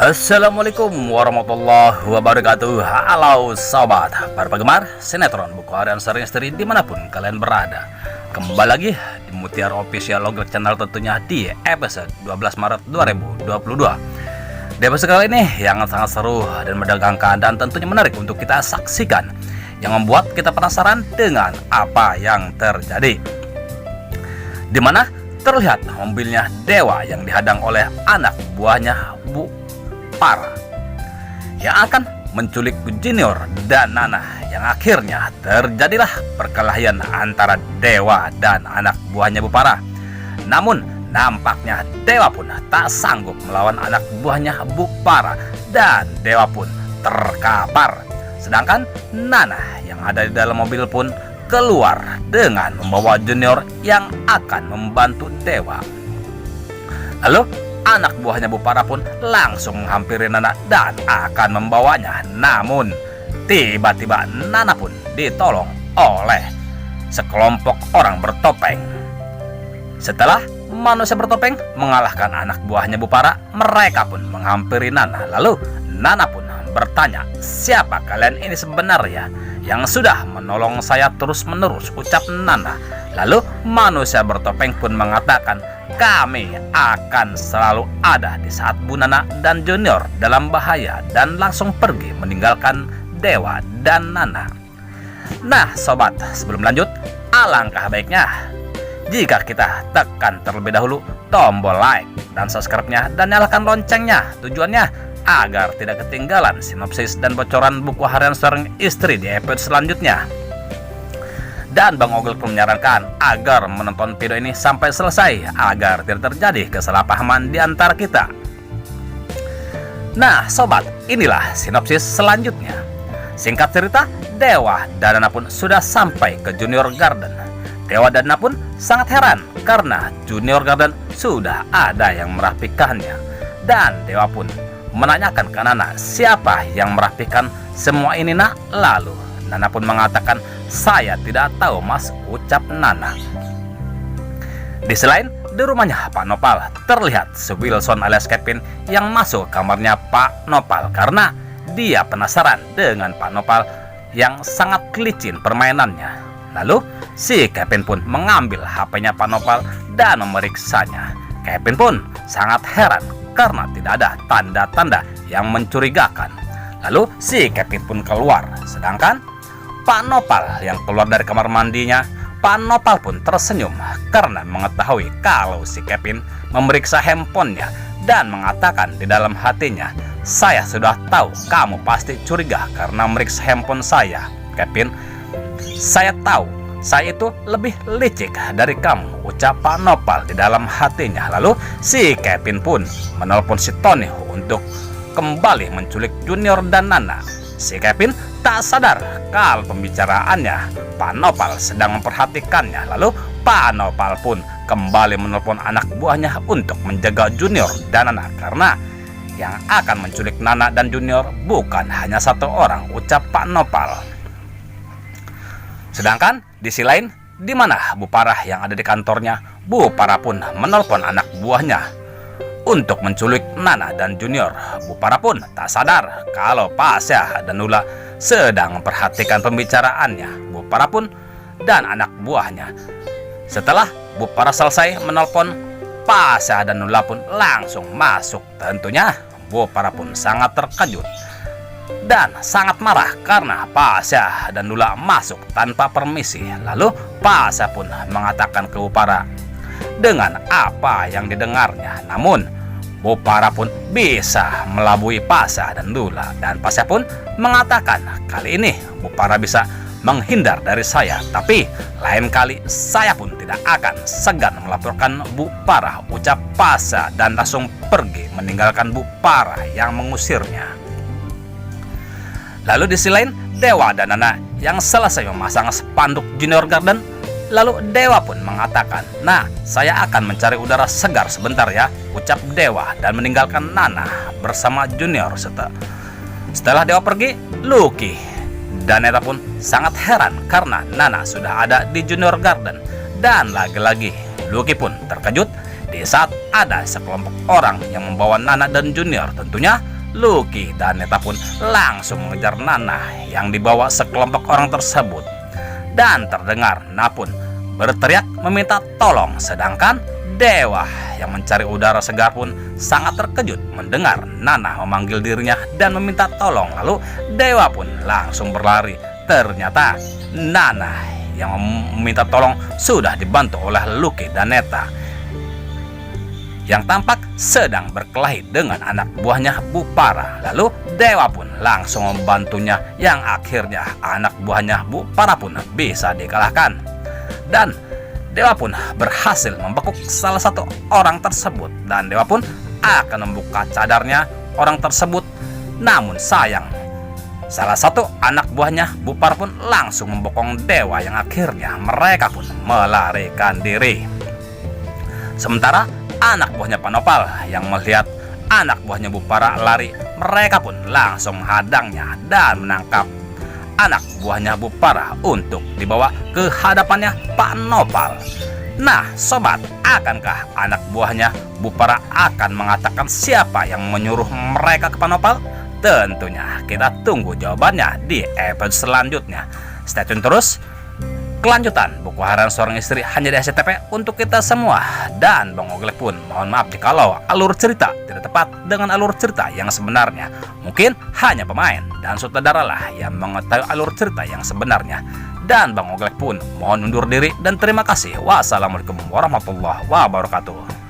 Assalamualaikum warahmatullahi wabarakatuh. Halo sobat, para penggemar sinetron Buku Harian Sering Istri dimanapun kalian berada. Kembali lagi di Mutiara Official Logo Channel, tentunya di episode 12 Maret 2022. Di episode kali ini yang sangat seru dan menegangkan dan tentunya menarik untuk kita saksikan, yang membuat kita penasaran dengan apa yang terjadi, dimana terlihat mobilnya Dewa yang dihadang oleh anak buahnya Bu Para yang akan menculik Junior dan Nana, yang akhirnya terjadilah perkelahian antara Dewa dan anak buahnya Bu Para. Namun nampaknya Dewa pun tak sanggup melawan anak buahnya Bu Para dan Dewa pun terkapar. Sedangkan Nana yang ada di dalam mobil pun keluar dengan membawa Junior yang akan membantu Dewa. Lalu anak buahnya Bu Para pun langsung menghampiri Nana dan akan membawanya. Namun tiba-tiba Nana pun ditolong oleh sekelompok orang bertopeng. Setelah manusia bertopeng mengalahkan anak buahnya Bu Para, mereka pun menghampiri Nana. Lalu Nana pun bertanya, "Siapa kalian ini sebenarnya yang sudah menolong saya terus-menerus?" ucap Nana. Lalu manusia bertopeng pun mengatakan, "Kami akan selalu ada di saat Bu Nana dan Junior dalam bahaya," dan langsung pergi meninggalkan Dewa dan Nana. Nah sobat, sebelum lanjut, alangkah baiknya jika kita tekan terlebih dahulu tombol like dan subscribe-nya dan nyalakan loncengnya. Tujuannya agar tidak ketinggalan sinopsis dan bocoran buku harian Sering Istri di episode selanjutnya. Dan Bang Ogel pun menyarankan agar menonton video ini sampai selesai agar tidak terjadi kesalahpahaman di antara kita. Nah sobat, inilah sinopsis selanjutnya. Singkat cerita, Dewa dan Nana pun sudah sampai ke Junior Garden. Dewa dan Nana pun sangat heran karena Junior Garden sudah ada yang merapikannya. Dan Dewa pun menanyakan ke Nana, "Siapa yang merapikan semua ini, Nak?" Lalu Nana pun mengatakan, "Saya tidak tahu, Mas," ucap Nana. Di selain di rumahnya Pak Nopal, terlihat si Wilson alias Kevin yang masuk ke kamarnya Pak Nopal karena dia penasaran dengan Pak Nopal yang sangat licin permainannya. Lalu si Kevin pun mengambil HP-nya Pak Nopal dan memeriksanya. Kevin pun sangat heran karena tidak ada tanda-tanda yang mencurigakan. Lalu si Kevin pun keluar, sedangkan Pak Nopal yang keluar dari kamar mandinya, Pak Nopal pun tersenyum karena mengetahui kalau si Kevin memeriksa handphonenya dan mengatakan di dalam hatinya, "Saya sudah tahu kamu pasti curiga karena meriksa handphone saya, Kevin. Saya tahu saya itu lebih licik dari kamu," ucap Pak Nopal di dalam hatinya. Lalu si Kevin pun menelpon si Tony untuk kembali menculik Junior dan Nana. Si Kevin tak sadar kalau pembicaraannya Pak Nopal sedang memperhatikannya. Lalu Pak Nopal pun kembali menelpon anak buahnya untuk menjaga Junior dan Nana karena yang akan menculik Nana dan Junior bukan hanya satu orang, ucap Pak Nopal. Sedangkan di sisi lain, di mana Bu Para yang ada di kantornya, Bu Para pun menelpon anak buahnya untuk menculik Nana dan Junior. Bu Para pun tak sadar kalau Pasya dan Nula sedang memperhatikan pembicaraannya Bu Para pun dan anak buahnya. Setelah Bu Para selesai menelpon, Pasya dan Nula pun langsung masuk. Tentunya Bu Para pun sangat terkejut dan sangat marah karena Pasya dan Nula masuk tanpa permisi. Lalu Pasya pun mengatakan ke Bu Para dengan apa yang didengarnya. Namun Bu Para pun bisa melabui Pasya dan Nula, dan Pasya pun mengatakan, "Kali ini Bu Para bisa menghindar dari saya, tapi lain kali saya pun tidak akan segan melaporkan Bu Para," ucap Pasya dan langsung pergi meninggalkan Bu Para yang mengusirnya. Lalu di sisi lain, Dewa dan Nana yang selesai memasang spanduk Junior Garden. Lalu Dewa pun mengatakan, "Nah, saya akan mencari udara segar sebentar ya," ucap Dewa dan meninggalkan Nana bersama Junior. Setelah Dewa pergi, Lucky dan Neta pun sangat heran karena Nana sudah ada di Junior Garden. Dan lagi-lagi Lucky pun terkejut di saat ada sekelompok orang yang membawa Nana dan Junior. Tentunya Lucky dan Neta pun langsung mengejar Nana yang dibawa sekelompok orang tersebut. Dan terdengar Nana pun berteriak meminta tolong, sedangkan Dewa yang mencari udara segar pun sangat terkejut mendengar Nana memanggil dirinya dan meminta tolong. Lalu Dewa pun langsung berlari. Ternyata Nana yang meminta tolong sudah dibantu oleh Lucky dan Neta yang tampak sedang berkelahi dengan anak buahnya Bupara. Lalu Dewa pun langsung membantunya yang akhirnya anak buahnya Bupara pun bisa dikalahkan. Dan Dewa pun berhasil membekuk salah satu orang tersebut dan Dewa pun akan membuka cadarnya orang tersebut. Namun sayang, salah satu anak buahnya Bupara pun langsung membokong Dewa yang akhirnya mereka pun melarikan diri. Sementara anak buahnya Panopal yang melihat anak buahnya Bupara lari, mereka pun langsung menghadangnya dan menangkap anak buahnya Bupara untuk dibawa ke hadapannya Panopal. Nah sobat, akankah anak buahnya Bupara akan mengatakan siapa yang menyuruh mereka ke Panopal? Tentunya kita tunggu jawabannya di episode selanjutnya. Stay tune terus. Kelanjutan buku harian seorang istri hanya di SCTV untuk kita semua. Dan Bang Oglek pun mohon maaf jikalau alur cerita tidak tepat dengan alur cerita yang sebenarnya. Mungkin hanya pemain dan sutradara lah yang mengetahui alur cerita yang sebenarnya. Dan Bang Oglek pun mohon undur diri dan terima kasih. Wassalamualaikum warahmatullahi wabarakatuh.